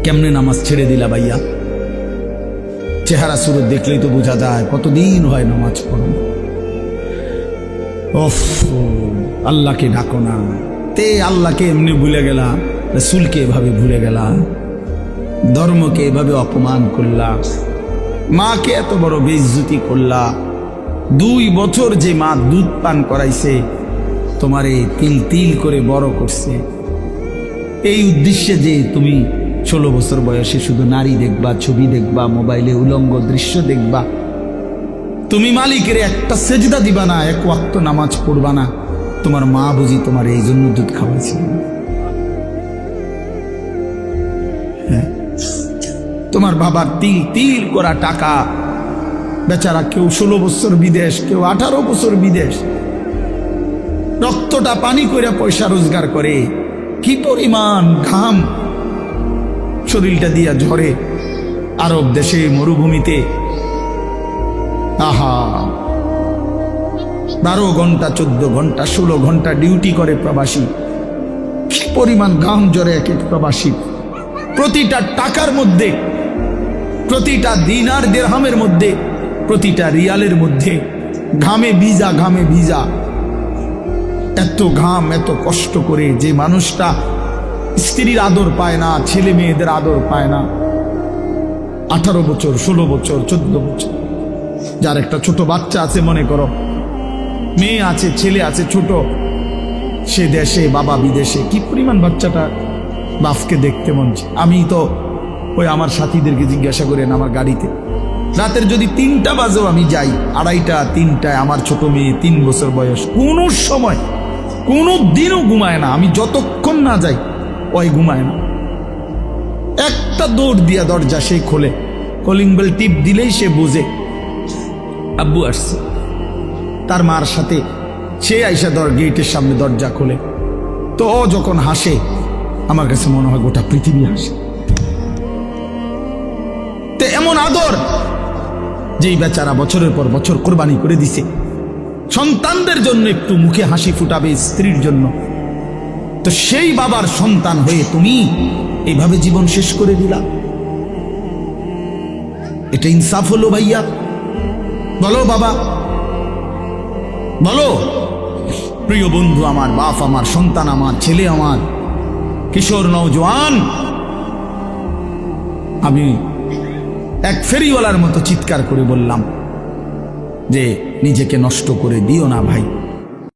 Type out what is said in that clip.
কেমনে নামাজ ছেড়ে দিলা ভাইয়া? চেহারা সুরত দেখলেই তো বোঝা যায় কতদিন হয় নামাজ পড়ো। ওফ, আল্লাহকে ডাকো না। তে আল্লাহকে এমনি ভুলে গেলা, রাসূলকে এভাবে ভুলে গেলা, ধর্মকে এভাবে অপমান করলা, মাকে এত বড় বেইজ্জতি করলা। 2 বছর যে মা দুধ পান করাইছে, তোমারে তিল তিল করে বড় করছে, এই উদ্দেশ্যে যে তুমি 16 বছর বয়সে শুধু নারী দেখবা, ছবি দেখবা, মোবাইলে উলঙ্গ দৃশ্য দেখবা, তুমি মালিকের একটা সেজদা দিবা না, 1 ওয়াক্ত নামাজ পড়বা না, তোমার মা বুঝি তোমার এই জন্য দুধ খাওয়াইছিল? হ্যাঁ, তোমার বাবার তিল তিল করা টাকা, বেচারা কেউ 16 বছর বিদেশ, কেউ 18 বছর বিদেশ, রক্তটা পানি করে পয়সা রোজগার করে, কি পরিমাণ ঘাম শরীরটা দিয়া ঝরে আরব দেশে মরুভূমিতে। আহা, 12 ঘন্টা 14 ঘন্টা 16 ঘন্টা ডিউটি করে প্রবাসী, কি পরিমাণ ঘাম ঝরে এক এক প্রবাসী। প্রতিটা টাকার মধ্যে, প্রতিটা দিনার দিরহামের মধ্যে, প্রতিটা রিয়ালের মধ্যে ঘামে ভিজা, ঘামে ভিজা। এত ঘাম, এত কষ্ট করে যে মানুষটা স্ত্রীর আদর পায় না, ছেলে মেয়েদের আদর পায় না, 18 বছর 16 বছর 14 বছর, যার একটা ছোট বাচ্চা আছে, মনে করো মেয়ে আছে, ছেলে আছে ছোট, সে দেশে, বাবা বিদেশে, কি পরিমাণ বাচ্চাটা বাপকে দেখতে মন চায়। আমি তো ওই আমার সাথীদেরকে জিজ্ঞাসা করেন, আমার গাড়িতে রাতের যদি 3টা বাজেও আমি যাই, 2:30 3টায়, আমার ছোট মেয়ে 3 বছর বয়স, কোনো সময় কোনো দিনও ঘুমায় না। আমি যতক্ষণ না যাই ওই ঘুমায় না। একটা দৌড় দিয়া দরজা সে খোলে, কলিং বেল টিপ দিলেই সে বোঝে আব্বু আসছে। তার মার সাথে সে আইসা গেটের সামনে দরজা খোলে, তো ও যখন হাসে আমার কাছে মনে হয় গোটা পৃথিবী হাসে। তো এমন আদর যেই বেচারা বছরের পর বছর কোরবানি করে দিছে সন্তানদের জন্য, একটু মুখে হাসি ফুটাবে স্ত্রীর জন্য, তো সেই বাবার সন্তান হয়ে তুমি এইভাবে জীবন শেষ করে দিলা। এটা ইনসাফ হলো ভাইয়া? বলো বাবা, বলো। প্রিয় বন্ধু আমার, বাপ আমার, সন্তান আমার, ছেলে আমার, কিশোর নওজোয়ান, আমি এক ফেরিওয়ালার মতো চিৎকার করে বললাম যে নিজেকে নষ্ট করে দিও না ভাই।